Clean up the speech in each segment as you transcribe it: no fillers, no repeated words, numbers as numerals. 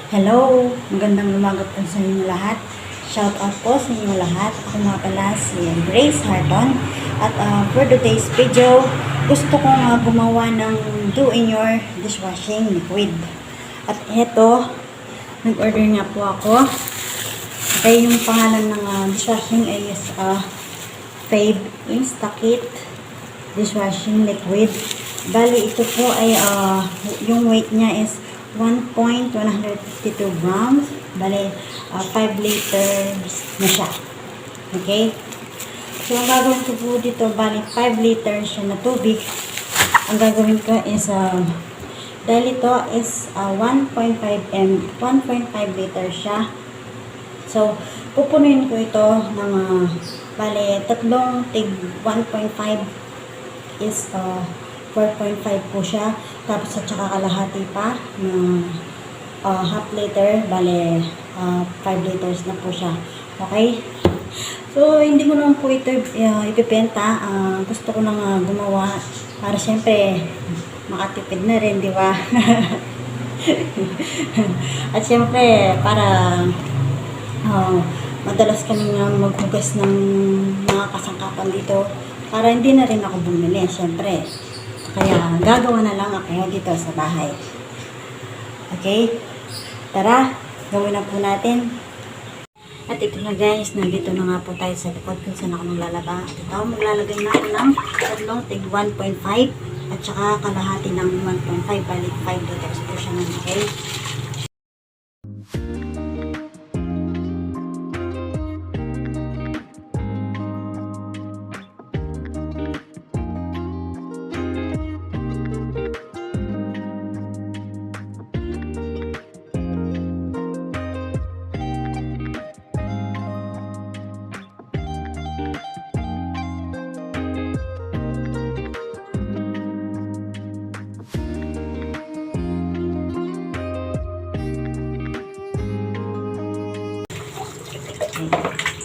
Hello! Magandang umaga po sa inyo lahat. Shout out po sa inyo lahat. Ako nga pala si Grace Harton. At for today's video, gusto kong gumawa ng do-in-your dishwashing liquid. At eto, nag-order nga po ako. Kaya yung pangalan ng dishwashing is Fave Instakit Dishwashing Liquid. Bali, ito po ay yung weight niya is 1.152 grams. Bale, 5 liters na siya. Okay? So, ang gagawin ko po dito, bale, 5 liters siya na tubig. Ang gagawin ko is, dahil ito is 1.5 liters siya. So, pupunuin ko ito ng, bale, tatlong tig 1.5 is 4.5 po siya. Tapos at saka kalahati pa na half liter, bale 5 liters na po siya. Okay? So, hindi ko naman po ito ipipenta. Gusto ko nang gumawa para siyempre makatipid na rin, di ba? At siyempre, para madalas kami maghugas ng mga kasangkapan dito para hindi na rin ako bumili, siyempre. Kaya, gagawa na lang ako dito sa bahay. Okay? Tara, gawin na po natin. At ito na guys, nandito na nga po tayo sa likod kung saan ako maglalaba. At ito, maglalagay na ako ng tatlong tig 1.5 at saka kalahati ng 1.5, balik 5 liters po siya naman. Okay?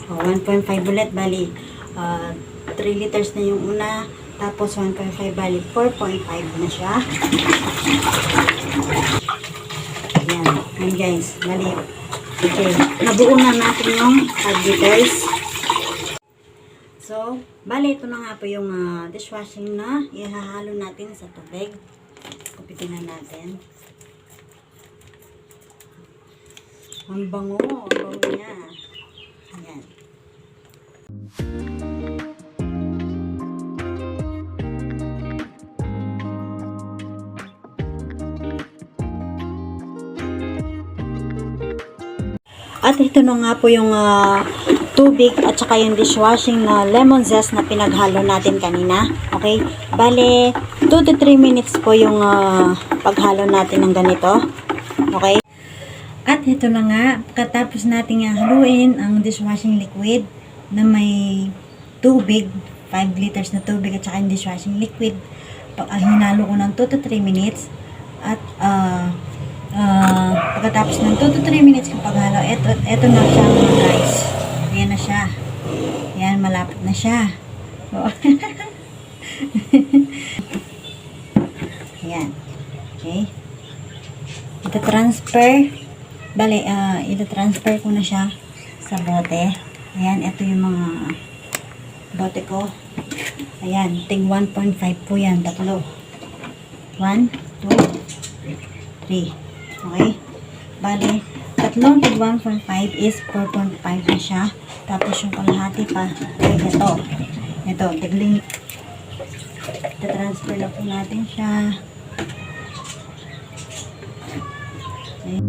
O, 1.5 ulit, bali 3 liters na yung una, tapos 1.5, bali 4.5 na siya. Yan guys, bali okay, nabuo na natin yung 5 liters. So, bali ito na nga po yung dishwashing na ihahalo natin sa tubig. Kupitin na natin. Ang bango niya. Ayan. At ito na nga po yung tubig at saka yung dishwashing na lemon zest na pinaghalo natin kanina. Okay? Bale, 2 to 3 minutes po yung paghalo natin ng ganito. Okay? At ito na nga, katapos natin haluin ang dishwashing liquid na may tubig, 5 liters na tubig at saka yung dishwashing liquid, hinalo ko ng 2 to 3 minutes at pagkatapos ng 2 to 3 minutes yung paghalo, ito na siya mga guys. Ayan na siya. Ayan, malapit na siya. Ayan. Okay. Ito transfer. Bale, ito-transfer ko na siya sa bote. Ayan, ito yung mga bote ko. Ayan, tig 1.5 po yan, tatlo. 1, 2, 3. Okay? Bale, tatlong tig 1.5 is 4.5 na siya. Tapos yung kalahati pa, ay ito. Ito, tigling. Ito-transfer na po natin siya. Okay.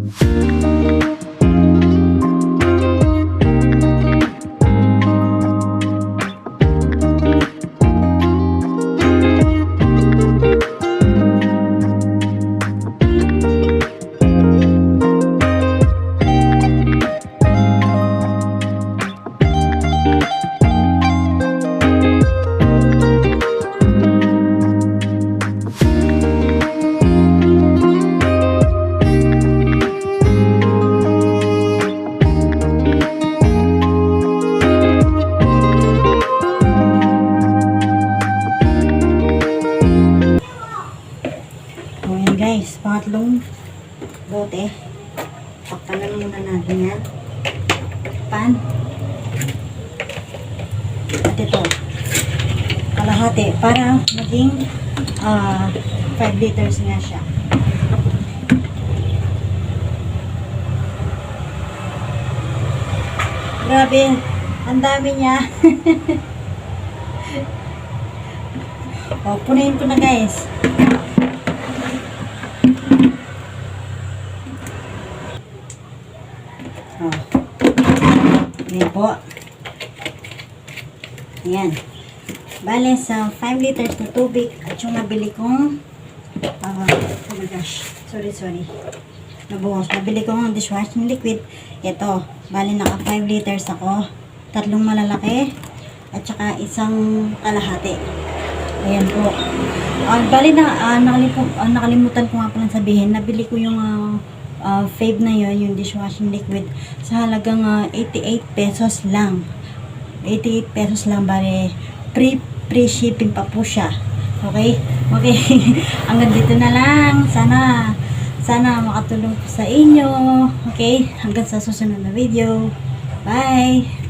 guys, pangatlong bote. Takpanan muna natin yan. Pan. At ito, kalahati para maging 5 liters nga siya. Grabe, ang dami niya. O, punayin ko na guys. O, ayan po. Ayan. Bale, sa 5 liters na tubig at yung nabili kong oh my gosh, sorry. Nabuhos. Nabili kong dishwashing liquid. Ito, bale naka 5 liters ako. 3 malalaki at saka isang kalahati. Ayan po. Bali na, nakalimutan ko nga palang sabihin, nabili ko yung fave na yon, yung dishwashing liquid, sa halagang 88 pesos lang. 88 pesos lang, bali free shipping pa po siya. Okay? Hanggang dito na lang. Sana makatulong po sa inyo. Okay? Hanggang sa susunod na video. Bye!